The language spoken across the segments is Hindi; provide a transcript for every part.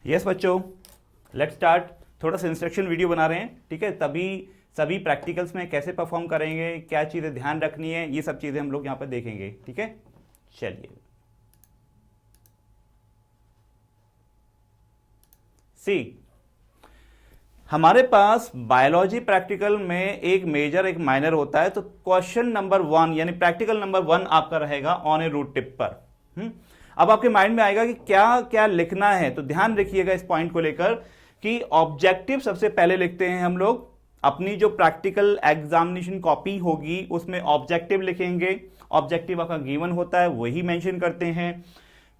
यस बच्चों, लेट्स स्टार्ट। थोड़ा सा इंस्ट्रक्शन वीडियो बना रहे हैं, ठीक है। तभी सभी प्रैक्टिकल्स में कैसे परफॉर्म करेंगे, क्या चीज़ें ध्यान रखनी है, ये सब चीज़ें हम लोग यहाँ पर देखेंगे, ठीक है। चलिए सी, हमारे पास बायोलॉजी प्रैक्टिकल में एक मेजर एक माइनर होता है। तो क्वेश्चन नंबर 1 यानी प्रैक्टिकल नंबर 1 आपका रहेगा ऑन ए रूट टिप पर। अब आपके माइंड में आएगा कि क्या क्या लिखना है, तो ध्यान रखिएगा इस पॉइंट को लेकर कि ऑब्जेक्टिव सबसे पहले लिखते हैं हम लोग। अपनी जो प्रैक्टिकल एग्जामिनेशन कॉपी होगी उसमें ऑब्जेक्टिव लिखेंगे। ऑब्जेक्टिव आपका गिवन होता है, वही मेंशन करते हैं।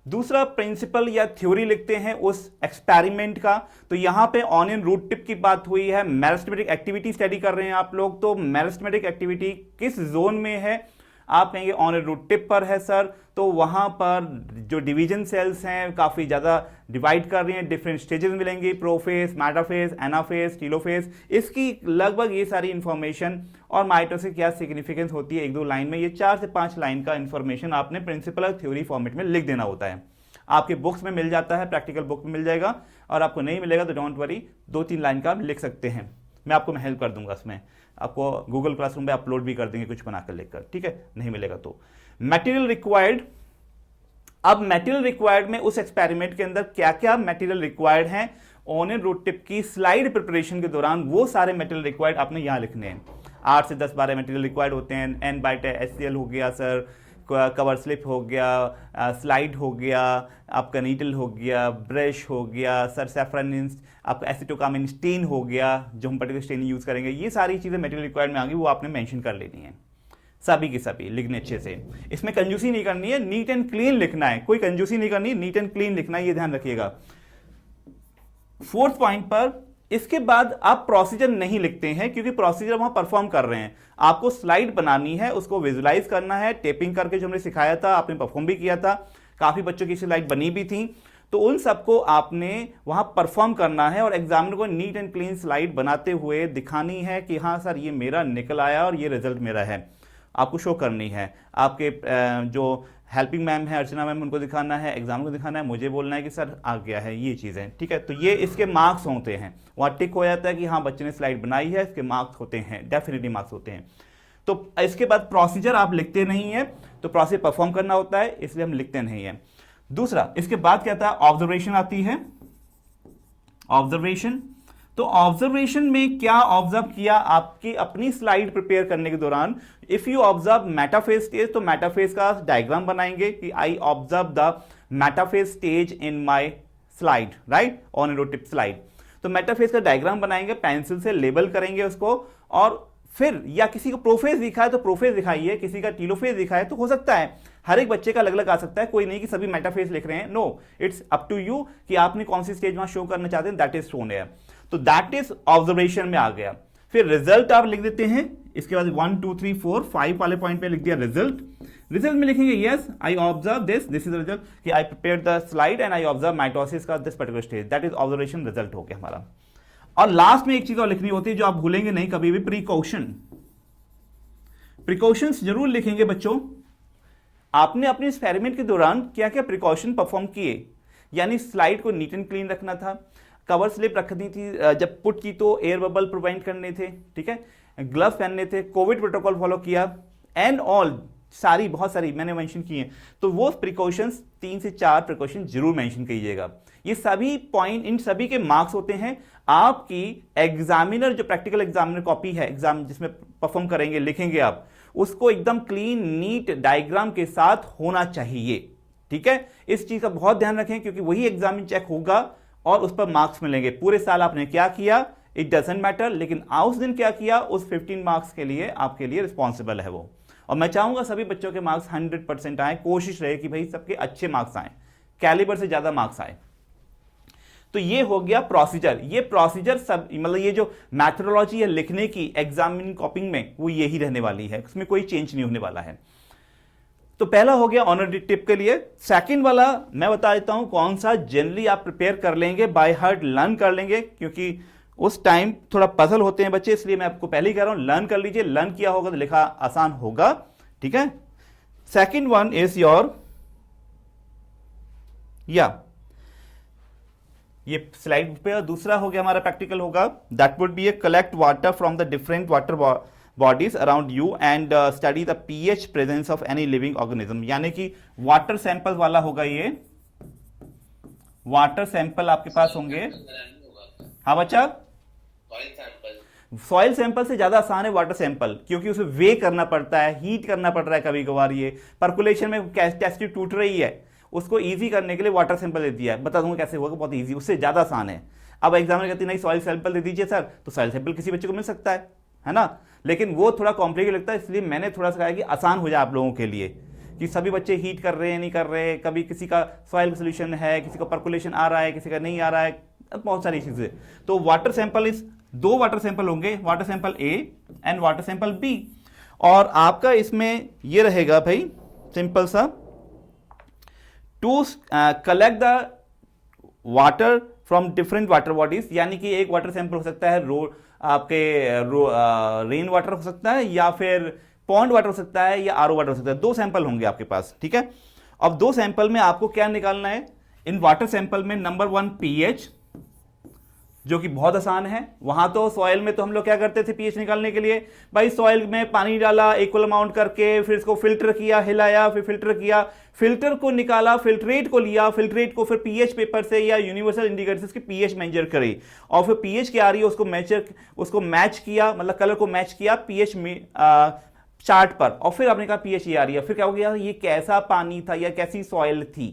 दूसरा प्रिंसिपल या थ्योरी लिखते हैं उस एक्सपेरिमेंट का। तो यहां पे ऑन इन रूट टिप की बात हुई है, मेरिस्टेमेटिक एक्टिविटी स्टडी कर रहे हैं आप लोग। तो मेरिस्टेमेटिक एक्टिविटी किस जोन में है, आप कहेंगे ऑन ए रूट टिप पर है सर। तो वहां पर जो डिवीजन सेल्स हैं काफी ज्यादा डिवाइड कर रही हैं, डिफरेंट स्टेजेस मिलेंगी, प्रोफेज, मेटाफेज, एनाफेज, टीलोफेज, इसकी लगभग ये सारी इंफॉर्मेशन। और माइटोसिस की क्या सिग्निफिकेंस होती है, 1-2 लाइन में, ये 4 से 5 लाइन का इंफॉर्मेशन आपने प्रिंसिपल और थ्योरी फॉर्मेट में लिख देना होता है। आपके बुक्स में मिल जाता है, प्रैक्टिकल बुक में मिल जाएगा। और आपको नहीं मिलेगा तो डोंट वरी, 2-3 लाइन का आप लिख सकते हैं, मैं आपको हेल्प कर दूंगा इसमें। आपको गूगल क्लासरूम पे अपलोड भी कर देंगे कुछ बनाकर लेकर, ठीक है। नहीं मिलेगा तो मटेरियल रिक्वायर्ड। अब मटेरियल रिक्वायर्ड में उस एक्सपेरिमेंट के अंदर क्या क्या मटेरियल रिक्वायर्ड है ऑन ए रूट टिप की स्लाइड प्रिपरेशन के दौरान, वो सारे मटेरियल रिक्वायर्ड आपने यहां लिखने हैं। 8 से 10-12 मटेरियल रिक्वायर्ड होते हैं। N/HCl हो गया सर, कवर स्लिप हो गया, स्लाइड हो गया, आपका नीडल हो गया, ब्रश हो गया सर, सैफरन, आपका एसिटोकामिन स्टेन हो गया, जो हम पर्टिकुलर स्टेन यूज करेंगे। ये सारी चीजें मटेरियल रिक्वायर्ड में आ गई, वो आपने मेंशन कर लेनी है, सभी की सभी लिखने अच्छे से। इसमें कंजूसी नहीं करनी है, नीट एंड क्लीन लिखना है, कोई कंजूसी नहीं करनी, नीट एंड क्लीन लिखना है, ये ध्यान रखिएगा। 4th पॉइंट पर इसके बाद आप प्रोसीजर नहीं लिखते हैं, क्योंकि प्रोसीजर वहां परफॉर्म कर रहे हैं। आपको स्लाइड बनानी है, उसको विजुलाइज करना है, टेपिंग करके जो हमने सिखाया था, आपने परफॉर्म भी किया था, काफी बच्चों की स्लाइड बनी भी थी। तो उन सबको आपने वहां परफॉर्म करना है और एग्जामिनर को नीट एंड क्लीन स्लाइड बनाते हुए दिखानी है कि हाँ सर ये मेरा निकल आया और ये रिजल्ट मेरा है, आपको शो करनी है। आपके जो हेल्पिंग मैम है, अर्चना मैम, उनको दिखाना है, एग्जाम को दिखाना है, मुझे बोलना है कि सर आ गया है, ये चीज़ें, ठीक है। तो ये इसके मार्क्स होते हैं, वहाँ टिक हो जाता है कि हाँ बच्चे ने स्लाइड बनाई है, इसके मार्क्स होते हैं, डेफिनेटली मार्क्स होते हैं। तो इसके बाद प्रोसीजर आप लिखते नहीं है, तो प्रोसीजर परफॉर्म करना होता है, इसलिए हम लिखते नहीं है। दूसरा, इसके बाद क्या था, ऑब्जर्वेशन आती है। ऑब्जर्वेशन, तो ऑब्जर्वेशन में क्या ऑब्जर्व किया आपकी अपनी स्लाइड प्रिपेयर करने के दौरान। If you observe metaphase stage, तो मेटाफेज का डायग्राम बनाएंगे कि I observe the metaphase stage in my slide, right, on a root tip slide. तो मेटाफेज का डायग्राम बनाएंगे, पेंसिल से लेबल करेंगे उसको। और फिर या किसी को प्रोफेज दिखा है तो प्रोफेज दिखाइए, किसी का टीलोफेज दिखा है तो हो सकता है हर एक बच्चे का अलग अलग आ सकता है, कोई नहीं कि सभी मेटाफेज लिख रहे हैं। No, it's up to you कि आपने कौन सी स्टेज वहां शो करना चाहते हैं, दैट इज शोन है। तो दैट इज ऑब्जर्वेशन में आ गया। फिर रिजल्ट आप लिख देते हैं। इसके बाद 1 2 3 4 5 वाले पॉइंट पे लिख दिया रिजल्ट। रिजल्ट में लिखेंगे yes I observe this is result, कि I prepare the slide and I observe mitosis का this particular stage, that is observation result हो गया हमारा। और लास्ट में एक चीज और लिखनी होती है जो आप भूलेंगे नहीं कभी भी, प्रिकॉशन। प्रिकॉशंस जरूर लिखेंगे बच्चों। आपने अपने एक्सपेरिमेंट के दौरान क्या क्या प्रिकॉशन परफॉर्म किए, यानी स्लाइड को नीट एंड क्लीन रखना था, कवर स्लिप रखनी थी, जब पुट की तो एयर बबल प्रिवेंट करने थे, ठीक है, ग्लव्स पहनने थे, कोविड प्रोटोकॉल फॉलो किया, एंड ऑल सारी बहुत सारी मैंने मेंशन की हैं। तो वो प्रिकॉशंस 3 से 4 प्रिकॉशन जरूर मेंशन कीजिएगा। ये सभी पॉइंट, इन सभी के मार्क्स होते हैं। आपकी एग्जामिनर जो प्रैक्टिकल एग्जामिनर कॉपी है, एग्जाम जिसमें परफॉर्म करेंगे, लिखेंगे आप, उसको एकदम क्लीन नीट डायग्राम के साथ होना चाहिए, ठीक है। इस चीज का बहुत ध्यान रखें, क्योंकि वही एग्जामिन चेक होगा और उस पर मार्क्स मिलेंगे। पूरे साल आपने क्या किया इट डजंट मैटर, लेकिन उस दिन क्या किया उस 15 मार्क्स के लिए आपके लिए रिस्पॉन्सिबल है वो। और मैं चाहूंगा सभी बच्चों के मार्क्स 100% आए, कोशिश रहे कि भाई सबके अच्छे मार्क्स आए, कैलिबर से ज्यादा मार्क्स आए। तो ये हो गया प्रोसीजर। ये प्रोसीजर सब, मतलब ये जो मैथडोलॉजी है लिखने की एग्जामिनिंग कॉपिंग में, वो यही रहने वाली है, उसमें कोई चेंज नहीं होने वाला है। तो पहला हो गया ऑनर टिप के लिए। सेकंड वाला मैं बता देता हूं कौन सा, जनरली आप प्रिपेयर कर लेंगे, बाय हार्ट लर्न कर लेंगे, क्योंकि उस टाइम थोड़ा पजल होते हैं बच्चे, इसलिए मैं आपको पहले ही कह रहा हूं लर्न कर लीजिए। लर्न किया होगा तो लिखा आसान होगा, ठीक है। सेकंड वन इज योर ये स्लाइड पे दूसरा हो गया हमारा प्रैक्टिकल होगा, that would be A collect water from the different water bodies around you and study the pH presence of any living organism, यानी कि वाटर सैंपल वाला होगा ये, वाटर सैंपल आपके पास होंगे। हाँ बच्चा, सॉइल सैंपल से ज्यादा आसान है वाटर सैंपल, क्योंकि उसे वे करना पड़ता है, हीट करना पड़ रहा है कभी कभार, ये पर्कुलेशन में टेस्ट ट्यूब टूट रही है, उसको इजी करने के लिए वाटर सैंपल दे दिया है। बता दूंगा कैसे होगा, बहुत इजी, उससे ज्यादा आसान है। अब एग्जामिनर कहती नहीं सॉइल सैंपल दे दीजिए सर, तो सॉइल सैंपल किसी बच्चे को मिल सकता है ना, लेकिन वो थोड़ा कॉम्प्लिकेटेड लगता है, इसलिए मैंने थोड़ा सा कहा कि आसान हो जाए आप लोगों के लिए, कि सभी बच्चे हीट कर रहे हैं नहीं कर रहे, कभी किसी का सॉइल सोल्यूशन है, किसी का पर्कुलेशन आ रहा है, किसी का नहीं आ रहा है, बहुत सारी चीजें। तो वाटर सैंपल इस दो वाटर सैंपल होंगे, water sample A and water sample B, और आपका इसमें ये रहेगा भाई सिंपल सा, to collect the water from different water bodies, यानी कि एक वाटर सैंपल हो सकता है आपके रेन वाटर हो सकता है, या फिर पॉन्ड वाटर हो सकता है, या आरओ वाटर हो सकता है। दो सैंपल होंगे आपके पास, ठीक है। अब दो सैंपल में आपको क्या निकालना है, इन वाटर सैंपल में नंबर 1 पीएच, जो कि बहुत आसान है। वहां तो सॉइल में तो हम लोग क्या करते थे पीएच निकालने के लिए, भाई सॉइल में पानी डाला इक्वल अमाउंट करके, फिर इसको फिल्टर किया, हिलाया, फिर फिल्टर किया, फिल्टर को निकाला, फिल्ट्रेट को लिया, फिल्ट्रेट को फिर पीएच पेपर से या यूनिवर्सल इंडिकेटर से पीएच मेजर करे, और फिर पीएच क्या आ रही है उसको मैच किया, मतलब कलर को मैच किया पीएच में चार्ट पर, और फिर आपने कहा पीएच ये आ रही है। फिर क्या हो गया, ये कैसा पानी था या कैसी सॉइल थी,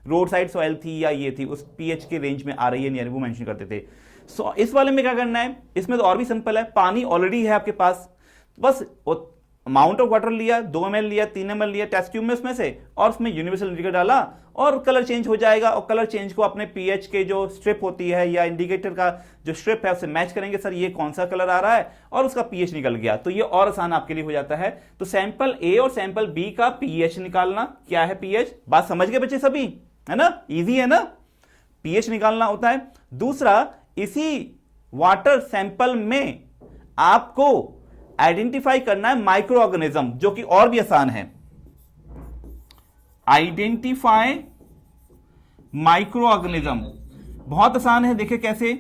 रोड साइड सॉइल थी या ये थी, उस पीएच के रेंज में आ रही है नहीं, वो मेंशन करते थे। इस वाले में क्या करना है, इसमें तो और भी सिंपल है, पानी ऑलरेडी है आपके पास, बस अमाउंट ऑफ वाटर लिया, 2 ml लिया, 3 ml लिया टेस्ट ट्यूब में उसमें से, और उसमें यूनिवर्सल इंडिकेटर डाला, और कलर चेंज हो जाएगा, और कलर चेंज को अपने पीएच के जो स्ट्रिप होती है या इंडिकेटर का जो स्ट्रिप है उससे मैच करेंगे, सर ये कौन सा कलर आ रहा है, और उसका पीएच निकल गया। तो ये और आसान आपके लिए हो जाता है। तो सैंपल ए और सैंपल बी का पीएच निकालना, क्या है पीएच, बात समझ गए बच्चे सभी, है ना, इजी है ना, पीएच निकालना होता है। दूसरा, इसी वाटर सैंपल में आपको आइडेंटिफाई करना है माइक्रो ऑर्गेनिज्म, जो कि और भी आसान है। आइडेंटिफाई माइक्रो ऑर्गेनिज्म बहुत आसान है, देखिए कैसे,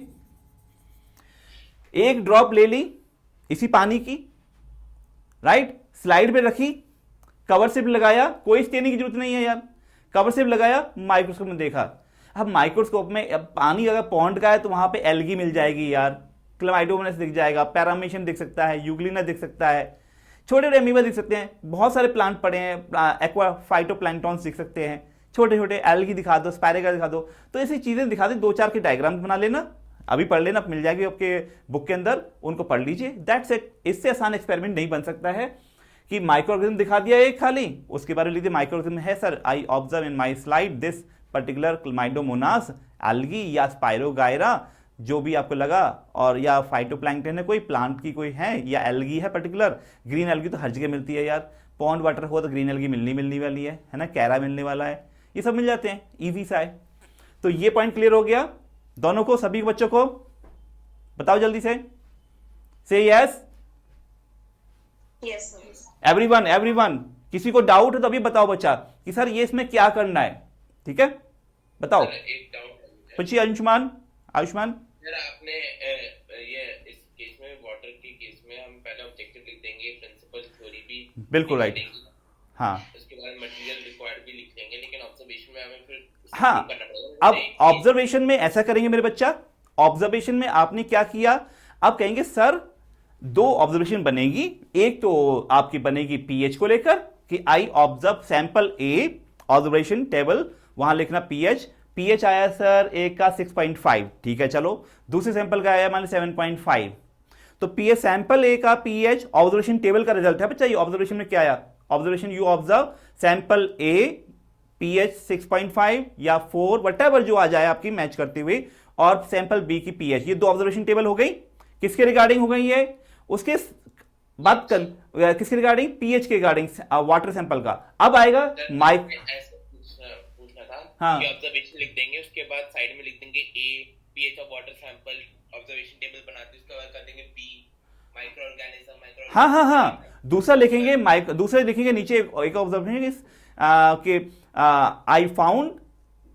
एक ड्रॉप ले ली इसी पानी की, राइट, स्लाइड पे रखी, कवर स्लिप लगाया, कोई स्टेनिंग की जरूरत नहीं है यार, कवर स्लिप लगाया, माइक्रोस्कोप में देखा। अब माइक्रोस्कोप में अब पानी अगर पॉन्ड का है तो वहां पे एल्गी मिल जाएगी यार, क्लामाइडोमोनास दिख जाएगा, पैरामीशियम दिख सकता है, यूग्लिना दिख सकता है, छोटे छोटे अमीबा दिख सकते हैं, बहुत सारे प्लांट पड़े हैं, एक्वा फाइटोप्लैंक्टॉन्स दिख सकते हैं, छोटे छोटे एल्गी दिखा दो, स्पायरेगा दिखा दो, तो ऐसी चीजें दिखा दे, 2-4 के डायग्राम बना लेना, अभी पढ़ लेना, मिल जाएगी आपके बुक के अंदर, उनको पढ़ लीजिए, दैट्स इट। इससे आसान एक्सपेरिमेंट नहीं बन सकता है कि माइक्रो ऑर्गेनिज्म दिखा दिया एक खाली, उसके बारे में लीजिए माइक्रो ऑर्गेनिज्म है sir, I observe in my slide this particular chlamydomonas, algae या स्पायरोगायरा, जो भी आपको लगा, और या फाइटोप्लैंक्टन है, कोई प्लांट की कोई है, या एल्गी है पर्टिकुलर, ग्रीन एल्गी तो हर जगह मिलती है यार, पॉन्ड वाटर हो तो ग्रीन एल्गी मिलनी वाली है ना, कैरा मिलने वाला है, ये सब मिल जाते हैं, इजी सा है। तो ये पॉइंट क्लियर हो गया दोनों को, सभी बच्चों को, बताओ जल्दी से यस, एवरीवन, किसी को डाउट है तो अभी बताओ बच्चा कि सर ये इसमें क्या करना है, ठीक है, बताओ। एक डाउट पूछिए आयुष्मान। सर आपने ये इस केस में वाटर के केस में हम पहले ऑब्जेक्टिव लिख देंगे, प्रिंसिपल थ्योरी भी बिल्कुल राइट, हाँ, उसके बाद मटेरियल रिक्वायर्ड भी लिख देंगे, लेकिन ऑब्जर्वेशन में हमें फिर हाँ, अब ऑब्जर्वेशन में ऐसा करेंगे मेरे बच्चा, ऑब्जर्वेशन में आपने क्या किया, अब कहेंगे सर 2 ऑब्जर्वेशन बनेगी, एक तो आपकी बनेगी पीएच को लेकर कि I observe sample A, observation table, वहां लिखना पीएच आया सर एक का 6.5, ठीक है चलो, दूसरे सैंपल का आया मान लो 7.5, तो पीएच सैंपल ए का पीएच ऑब्जर्वेशन टेबल का रिजल्ट है बच्चा, ये ऑब्जर्वेशन में क्या आया, observation you observe sample A pH 6.5 या 4 वटेवर जो आ जाए आपकी मैच करते हुए, और सैंपल बी की पीएच, ये 2 ऑब्जर्वेशन टेबल हो गई, किसके रिगार्डिंग हो गई ये, उसके बात कर किसके रिगार्डिंग, पीएच के रिगार्डिंग वाटर सैंपल का। अब आएगा माइक, पूछना था हाँ, कि ऑब्जर्वेशन लिख देंगे, उसके बाद साइड में लिख देंगे A pH of water sample, observation table बनाते, उसके बाद कर देंगे बी माइक्रो ऑर्गेनिज्म, हाँ, दूसरा लिखेंगे, दूसरे लिखेंगे नीचे एक ऑब्जर्वेशन कि I found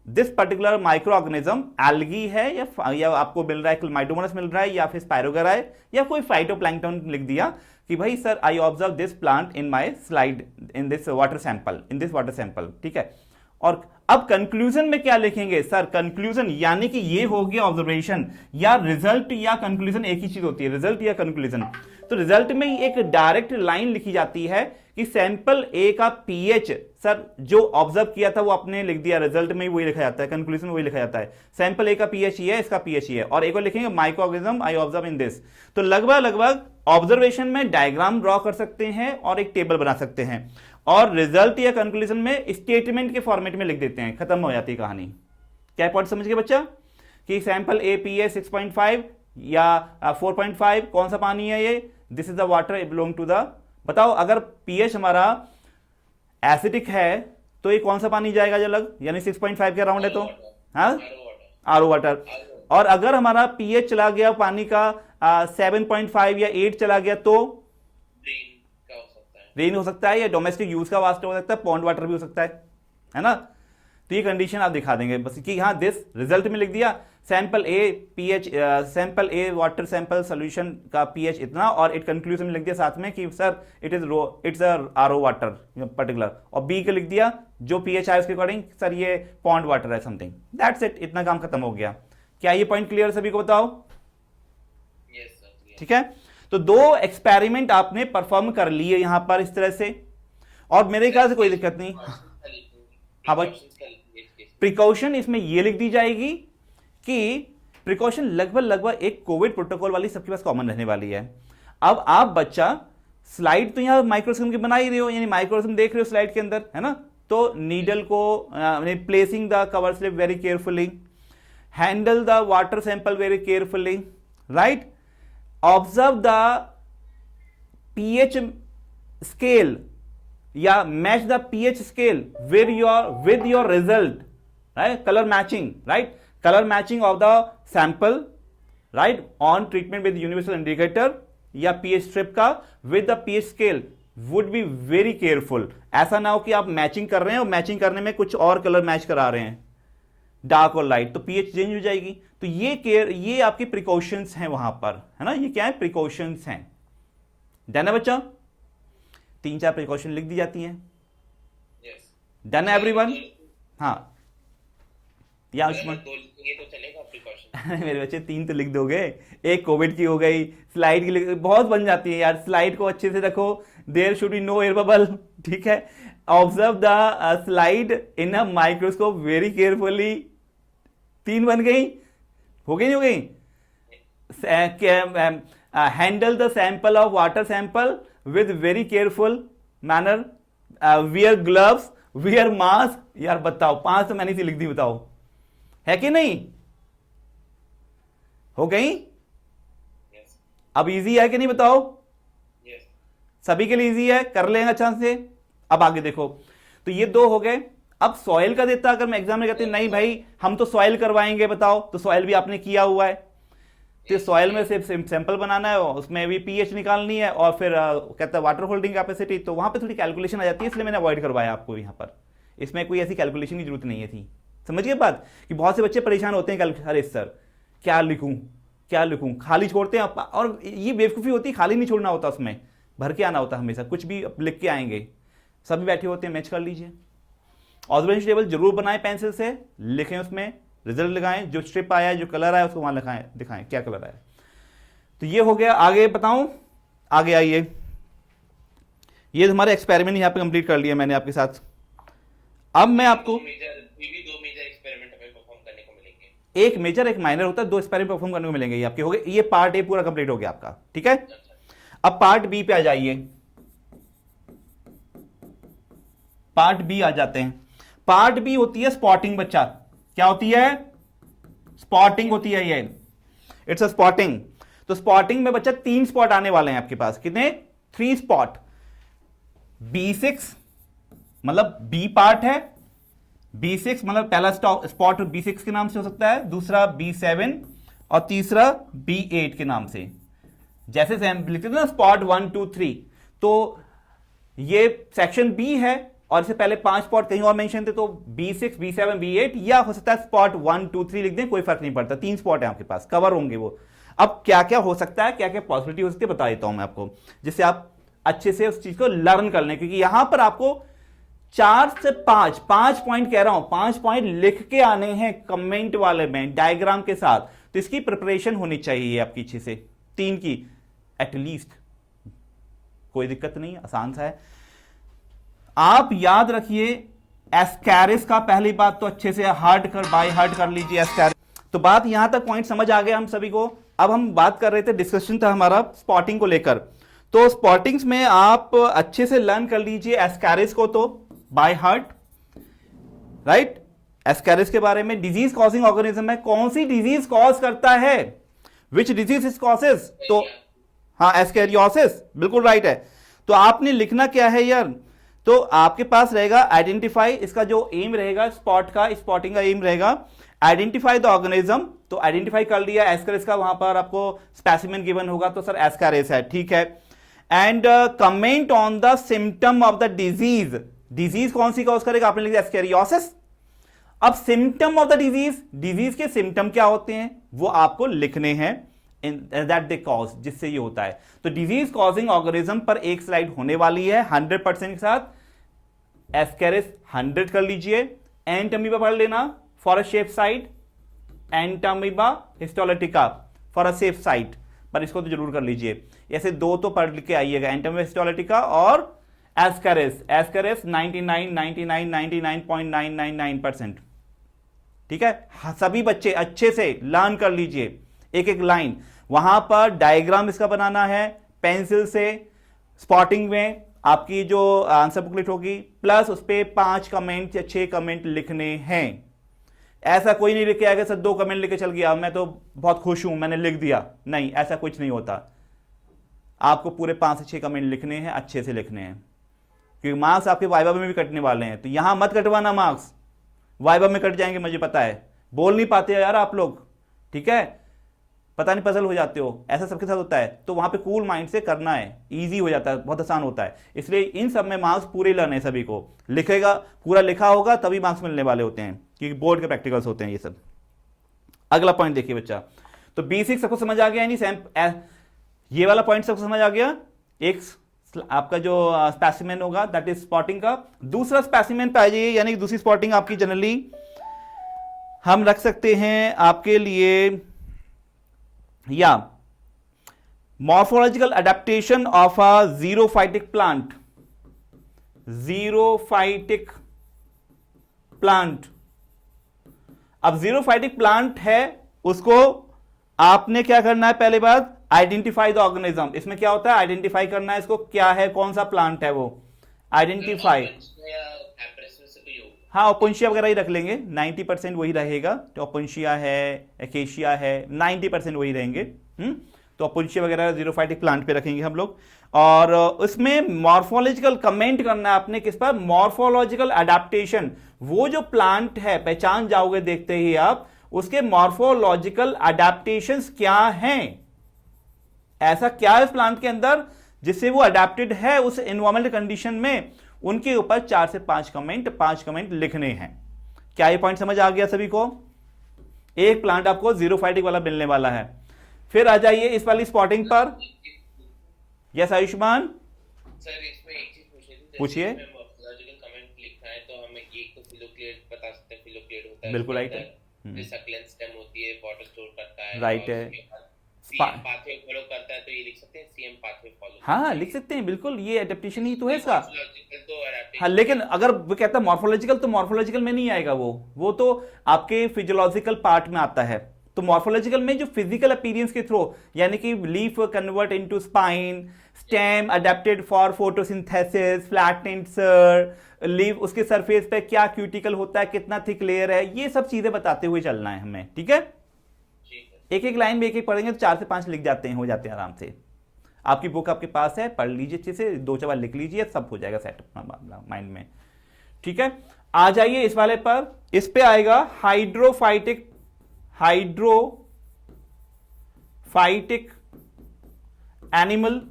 this particular micro organism algae है या आपको मिल रहा है क्लमाइडोमोनास मिल रहा है या फिर स्पायरोगेरा है या कोई फाइटोप्लैंक्टन लिख दिया कि भाई sir I observe this plant in my slide in this water sample, ठीक है। और अब कंक्लूजन में क्या लिखेंगे सर? कंक्लूजन यानी कि ये हो गया ऑब्जर्वेशन या रिजल्ट या कंक्लूजन एक ही चीज होती है, रिजल्ट या कंक्लूजन। तो रिजल्ट में एक डायरेक्ट लाइन लिखी जाती है कि सैंपल ए का पीएच सर जो ऑब्जर्व किया था वो आपने लिख दिया, रिजल्ट में वही लिखा जाता है, कंक्लूजन में वही लिखा जाता है। सैंपल ए का पीएच ये है, इसका पीएच ये है, और एक और लिखेंगे micro organism I observe in this. तो लगभग ऑब्जर्वेशन में डायग्राम ड्रॉ कर सकते हैं और एक टेबल बना सकते हैं, और रिजल्ट या कंक्लूजन में स्टेटमेंट के फॉर्मेट में लिख देते हैं, खत्म हो जाती है कहानी। क्या पॉइंट समझ गए बच्चा? कि सैंपल ए पीएच 6.5 या 4.5 कौन सा पानी है ये? This is the water belong to the, बताओ अगर पीएच हमारा एसिडिक है तो ये कौन सा पानी जाएगा जलग, यानी 6.5 के अराउंड है तो हाँ आरओ वाटर। और अगर हमारा पीएच चला गया पानी का 7.5 या 8 चला गया तो रेन हो सकता है या डोमेस्टिक यूज का वाटर हो सकता है, पॉन्ड वाटर भी हो सकता है ना। तो ये कंडीशन आप दिखा देंगे बस कि हाँ दिस, रिजल्ट में लिख दिया सैंपल ए पीएच, सैंपल ए वाटर सैंपल सॉल्यूशन का पीएच इतना, और इट कंक्लूजन में लिख दिया साथ में कि sir it's RO water particular, और बी का लिख दिया जो पीएच आया उसके अकॉर्डिंग सर ये पॉन्ड वाटर है समथिंग, दैट्स इट, इतना काम खत्म हो गया। क्या ये पॉइंट क्लियर सभी को बताओ? ठीक है, तो दो एक्सपेरिमेंट आपने परफॉर्म कर लिए यहां पर इस तरह से, और मेरे ख्याल से कोई दिक्कत नहीं। हाँ भाई, प्रिकॉशन इसमें ये लिख दी जाएगी कि प्रिकॉशन लगभग एक कोविड प्रोटोकॉल वाली सबके पास कॉमन रहने वाली है। अब आप बच्चा स्लाइड तो यहां माइक्रोस्कोप की बना ही रहे हो, यानी माइक्रोस्कोप देख रहे हो स्लाइड के अंदर, है ना। तो नीडल को placing the cover slip very carefully, handle the water sample very carefully, right, observe the pH scale या match the pH scale with your result, right, color matching, right, color matching of the sample, right, on treatment with universal indicator या pH strip का with the pH scale would be very careful। ऐसा ना हो कि आप मैचिंग कर रहे हैं और मैचिंग करने में कुछ और कलर मैच करा रहे हैं, डार्क और लाइट, तो पीएच चेंज हो जाएगी। तो ये आपकी प्रिकॉशंस हैं वहां पर, है ना, ये क्या है, प्रिकॉशंस हैं। डन है बच्चा? 3-4 प्रिकॉशन लिख दी जाती हैं। डन है एवरीवन? हाँ या आयुष्मान? तो चलेगा प्रिकॉशन? मेरे बच्चे 3 तो लिख दोगे, एक कोविड की हो गई, स्लाइड की बहुत बन जाती है यार, स्लाइड को अच्छे से रखो, there should be no air bubble, ठीक है, observe the slide in a microscope very carefully, 3 बन गई, हो गई नहीं हो गई? Handle the sample of water sample with very careful manner, wear gloves, wear mask। यार बताओ, 5 तो मैंने इसी लिख दी, बताओ है कि नहीं? हो गई? yes। अब इजी है कि नहीं बताओ? yes। सभी के लिए इजी है, कर लेंगे अच्छा से। अब आगे देखो, तो ये 2 हो गए। अब सॉइल का देता, अगर मैं एग्जाम में कहते नहीं भाई हम तो सॉइल करवाएंगे, बताओ, तो सॉइल भी आपने किया हुआ है, तो सॉइल में सिर्फ सैंपल बनाना है, उसमें भी पीएच निकालनी है, और फिर कहता है वाटर होल्डिंग कैपेसिटी, तो वहां पे थोड़ी कैलकुलेशन आ जाती है, इसलिए मैंने अवॉइड करवाया आपको यहाँ पर। इसमें कोई ऐसी कैलकुलेशन की जरूरत नहीं है थी। समझ गए बात? कि बहुत से बच्चे परेशान होते हैं, अरे सर क्या लिखूं, खाली छोड़ते हैं, और ये बेवकूफ़ी होती है, खाली नहीं छोड़ना होता, उसमें भर के आना होता है हमेशा, कुछ भी लिख के आएंगे। सभी बैठे होते हैं, मैच कर लीजिए। ऑब्जर्वेशन टेबल जरूर बनाएं पेंसिल से, लिखें उसमें, रिजल्ट लगाएं, जो स्ट्रिप आया है, जो कलर आया उसको वहां दिखाएं क्या कलर आया। तो ये हो गया। आगे बताऊं, आगे आइए, ये हमारे एक्सपेरिमेंट यहां पे कंप्लीट कर लिया मैंने आपके साथ। अब मैं आपको 2 मेजर एक्सपेरिमेंट हमें परफॉर्म करने को मिलेंगे, एक मेजर एक माइनर होता है, 2 एक्सपेरिमेंट परफॉर्म करने को मिलेंगे। ये आपके हो गए, ये पार्ट ए पूरा कंप्लीट हो गया आपका, ठीक है। अब पार्ट बी पे आ जाइए, पार्ट बी आ जाते हैं। पार्ट बी होती है स्पॉटिंग बच्चा। क्या होती है? स्पॉटिंग होती है, ये इट्स अ स्पॉटिंग। तो स्पॉटिंग में बच्चा 3 स्पॉट आने वाले हैं आपके पास, कितने? 3 स्पॉट। B6 मतलब बी पार्ट है, B6 मतलब पहला स्पॉट B6 के नाम से हो सकता है, दूसरा B7 और तीसरा B8 के नाम से। जैसे लिखते थे ना स्पॉट 1 2 3, तो ये सेक्शन बी है और इससे पहले 5 स्पॉट कहीं और मेंशन थे, तो B6, B7, B8, या हो सकता है स्पॉट 1, 2, 3 लिख दें, कोई फर्क नहीं पड़ता। 3 स्पॉट है आपके पास, कवर होंगे वो। अब क्या क्या हो सकता है, क्या क्या पॉसिबिलिटी हो सकती है, बता देता हूं मैं आपको, जिससे आप अच्छे से उस चीज को लर्न कर लें। क्योंकि यहां पर आपको 4 से 5 पॉइंट कह रहा हूं, 5 पॉइंट लिख के आने हैं कमेंट वाले में डायग्राम के साथ। तो इसकी प्रिपरेशन होनी चाहिए आपकी अच्छे से, 3 की एटलीस्ट। कोई दिक्कत नहीं, आसान सा है। आप याद रखिए एस्कैरिस का, पहली बात तो अच्छे से बाय हार्ट कर लीजिए एस्कैरिस। तो बात यहां तक पॉइंट समझ आ गया हम सभी को। अब हम बात कर रहे थे, डिस्कशन था हमारा स्पॉटिंग को लेकर। तो स्पॉटिंग्स में आप अच्छे से लर्न कर लीजिए एस्कैरिस को तो बाय हार्ट, राइट। एस्कैरिस के बारे में, डिजीज कॉजिंग ऑर्गेनिज्म है, कौन सी डिजीज कॉज करता है, विच डिजीज इज कॉजेस, तो हाँ एस्कैरियोसिस, बिल्कुल राइट है। तो आपने लिखना क्या है यार, तो आपके पास रहेगा आइडेंटिफाई, इसका जो एम रहेगा स्पॉटिंग का एम रहेगा आइडेंटिफाई द ऑर्गेनिज्म। तो आइडेंटिफाई कर लिया एस्कैरिस का, वहां पर आपको स्पेसिमेन गिवन होगा, तो सर एस्कैरिस है, ठीक है। And comment on the symptom of the disease, disease कौन सी कॉज करेगा, आपने लिख दिया एस्कैरियोसिस। अब symptom of the disease, disease के सिम्टम क्या होते हैं वो आपको लिखने हैं, दैट दे कॉज, जिससे ये होता है। तो डिजीज कॉजिंग ऑर्गेनिज्म पर एक स्लाइड होने वाली है 100% के साथ। एस्कैरिस 100 कर लीजिए, एंटमीबा पढ़ लेना for a safe side, Entamoeba histolytica for a safe site, पर इसको तो जरूर कर लीजिए। ऐसे 2 तो पढ़ के आइएगा, एंटमीबा हिस्टोलिटिका और एस्कैरिस। एस्कैरिस 99.99999%, ठीक है। सभी बच्चे अच्छे से लर्न कर लीजिए एक एक लाइन। वहां पर डायग्राम इसका बनाना है पेंसिल से, स्पॉटिंग में आपकी जो आंसर बुकलेट होगी, प्लस उस पर 5 कमेंट या 6 कमेंट लिखने हैं। ऐसा कोई नहीं लिख के आएगा सर 2 कमेंट लिख के चल गया, मैं तो बहुत खुश हूं मैंने लिख दिया, नहीं, ऐसा कुछ नहीं होता। आपको पूरे 5 से 6 कमेंट लिखने हैं, अच्छे से लिखने हैं, क्योंकि मार्क्स आपके वाइवा में भी कटने वाले हैं। तो यहां मत कटवाना मार्क्स, वाइवा में कट जाएंगे, मुझे पता है। बोल नहीं पाते यार आप लोग, ठीक है, पता नहीं पजल हो जाते हो, ऐसा सबके साथ होता है। तो वहां पे कूल माइंड से करना है, इजी हो जाता है, बहुत आसान होता है। इसलिए इन सब में मार्क्स पूरे लेने हैं सभी को, लिखेगा पूरा लिखा होगा तभी मार्क्स मिलने वाले होते हैं, क्योंकि बोर्ड के प्रैक्टिकल्स होते हैं ये सब। अगला पॉइंट देखिए बच्चा, तो B6 सबको समझ आ गया, यानी ये वाला पॉइंट सबको समझ आ गया। एक आपका जो स्पेसिमेन होगा दैट इज स्पॉटिंग का। दूसरा स्पेसिमेन पे आ जाइए, यानी दूसरी स्पॉटिंग आपकी जनरली हम रख सकते हैं आपके लिए, या morphological adaptation of a xerophytic plant. Xerophytic plant, अब जीरोफाइटिक प्लांट है, उसको आपने क्या करना है, पहले बात आइडेंटिफाई द ऑर्गेनिज्म। इसमें क्या होता है, आइडेंटिफाई करना है इसको, क्या है, कौन सा प्लांट है वो, आइडेंटिफाई। हाँ ओपुंशिया वगैरह ही रख लेंगे, 90% वही रहेगा। तो ओपुंशिया है, एकेशिया है, 90% वही रहेंगे। तो ओपुंशिया वगैरह जीरोफाइटिक प्लांट पे रखेंगे हम लोग। और उसमें मॉर्फोलॉजिकल कमेंट करना है आपने किस पर, मॉर्फोलॉजिकल अडेप्टेशन। वो जो प्लांट है पहचान जाओगे देखते ही आप, उसके मॉर्फोलॉजिकल अडेप्टेशंस क्या हैं, ऐसा क्या है इस प्लांट के अंदर जिससे वो अडेप्टेड है उस एनवायरमेंटल कंडीशन में, उनके ऊपर 4 से 5 कमेंट लिखने हैं। क्या ये पॉइंट समझ आ गया सभी को? एक प्लांट आपको जीरोफाइटिक वाला मिलने वाला है। फिर आ जाइए इस वाली स्पॉटिंग पर। यस आयुष्मान सर, इसमें एक चीज पूछनी थी, पूछिए। मॉर्फोलॉजिकल कमेंट लिखना है तो हमें एक तो फिलोक्लेट बता सकते हैं, फिलोक्लेट होता है, बिल्कुल राइट है, सक्लेंट स्टेम होती है, वाटर स्टोर करता है, राइट है, सीएम पाथवे फॉलो करता है, तो ये लिख सकते हैं सीएम पाथवे फॉलो। हाँ लिख सकते हैं, बिल्कुल, ये एडेप्टेशन ही तो है इसका। तो हाँ लेकिन अगर वो कहता है मॉर्फोलॉजिकल, तो मॉर्फोलॉजिकल में नहीं आएगा वो तो आपके फिजियोलॉजिकल पार्ट में आता है। तो मॉर्फोलॉजिकल में जो फिजिकल अपीयरेंस के थ्रू, यानी कि leaf convert into spine, stem adapted for photosynthesis, flattened leaf, उसके सरफेस पे क्या क्यूटिकल होता है, कितना थिक लेयर है, ये सब चीजें बताते हुए चलना है हमें, ठीक है। एक एक लाइन में एक एक पढ़ेंगे तो 4 से 5 लिख जाते हैं, हो जाते हैं आराम से। आपकी बुक आपके पास है, पढ़ लीजिए अच्छे से, 2 बार लिख लीजिए, सब हो जाएगा सेट माइंड में, ठीक है। आ जाइए इस वाले पर, इस पे आएगा हाइड्रोफाइटिक एनिमल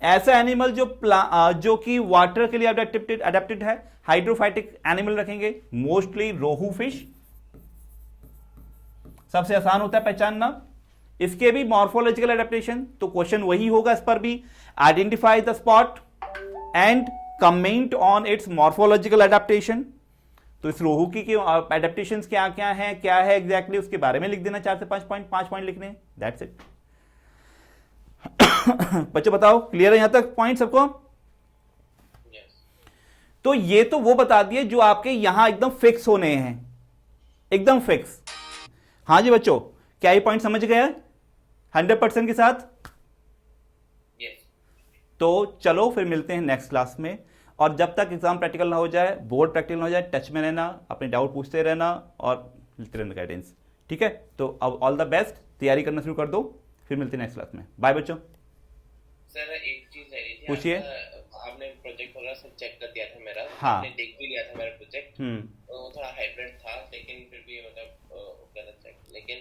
ऐसा एनिमल जो कि वाटर के लिए अडेप्टेड है, हाइड्रोफाइटिक एनिमल रखेंगे, मोस्टली रोहू फिश, सबसे आसान होता है पहचानना। इसके भी मॉर्फोलॉजिकल एडेप्टेशन, तो क्वेश्चन वही होगा इस पर भी, identify the spot and comment on it's morphological adaptation. तो इस रोहू की एडेप्टेशंस क्या क्या है एग्जैक्टली उसके बारे में लिख देना, 4 से 5 पॉइंट लिखने, दैट्स इट। बच्चों बताओ, क्लियर है यहां तक पॉइंट सबको? तो ये तो वो बता दिए जो आपके यहां एकदम फिक्स होने हैं, एकदम फिक्स। हाँ जी बच्चों, क्या ये पॉइंट समझ गए 100% के साथ? तो चलो फिर मिलते हैं नेक्स्ट क्लास में, और जब तक एग्जाम प्रैक्टिकल ना हो जाए, बोर्ड प्रैक्टिकल ना हो जाए, टच में रहना, अपने डाउट पूछते रहना और लेते रहना गाइडेंस, ठीक है? तो अब ऑल द बेस्ट, तैयारी करना शुरू कर दो, फिर मिलते हैं नेक्स्ट क्लास में। बाय बच्चों। सर एक चीज रह रही थी, पूछिए। आपने प्रोजेक्ट वगैरह सब चेक कर दिया था मेरा, हाँ। आपने देख भी लिया था मेरा प्रोजेक्ट, तो वो थोड़ा हाइब्रिड था, लेकिन फिर भी मतलब गलत चेक। लेकिन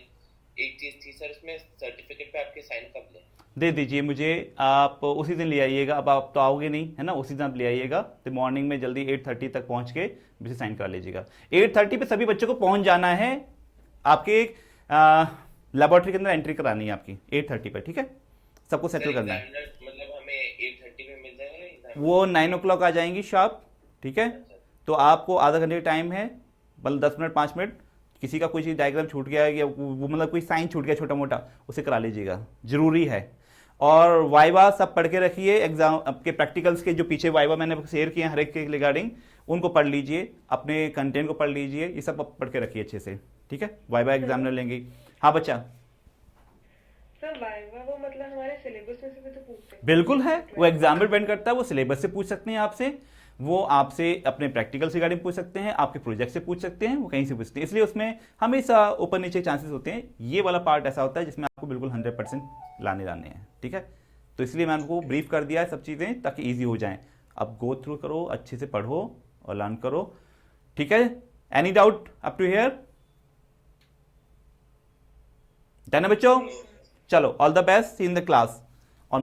एक चीज थी सर, उसमें सर्टिफिकेट पे आपके साइन कब ले? दे दीजिए मुझे, आप उसी दिन ले आइएगा। अब आप तो आओगे नहीं है ना, उसी दिन आप ले आइएगा, तो मॉर्निंग में जल्दी 8:30 तक पहुंच के मुझे साइन करा लीजिएगा। 8:30 पे सभी बच्चों को पहुंच जाना है, आपके लेबोरेटरी के अंदर एंट्री करानी है आपकी 8:30 पे, ठीक है? सबको सेटल करना है। मतलब हमें 8:30 पे मिल जाएगा? वो 9 o'clock आ जाएंगी शार्प, ठीक है? तो आपको आधा घंटे का टाइम है, बल्कि 10 मिनट 5 मिनट, किसी का कोई चीज़ डायग्राम छूट गया है या वो मतलब कोई साइन छूट गया छोटा मोटा, उसे करा लीजिएगा, जरूरी है। और वाइवा सब पढ़ के रखिए, एग्जाम आपके प्रैक्टिकल्स के जो पीछे वाइवा मैंने शेयर किए हैं हर एक के रिगार्डिंग, उनको पढ़ लीजिए, अपने कंटेंट को पढ़ लीजिए, ये सब पढ़ के रखिए अच्छे से, ठीक है? वाइवा एग्जामिनर लेंगे। हाँ बच्चा। सर वाइवा वो मतलब हमारे सिलेबस में से भी तो पूछते हैं? बिल्कुल है, वो एग्जाम में डिपेंड करता है, वो सिलेबस से पूछ सकते हैं आपसे, वो आपसे अपने प्रैक्टिकल से रिगार्डिंग पूछ सकते हैं, आपके प्रोजेक्ट से पूछ सकते हैं, वो कहीं से पूछते हैं, इसलिए उसमें हमेशा ऊपर नीचे चांसेस होते हैं। ये वाला पार्ट ऐसा होता है जिसमें आपको बिल्कुल 100% लाने हैं, ठीक है? तो इसलिए मैंने आपको ब्रीफ कर दिया है सब चीज़ें, ताकि ईजी हो जाएं। अब गो थ्रू करो, अच्छे से पढ़ो और लर्न करो, ठीक है? Any doubt up to here? Done है बच्चों? चलो, all the best, see in the class.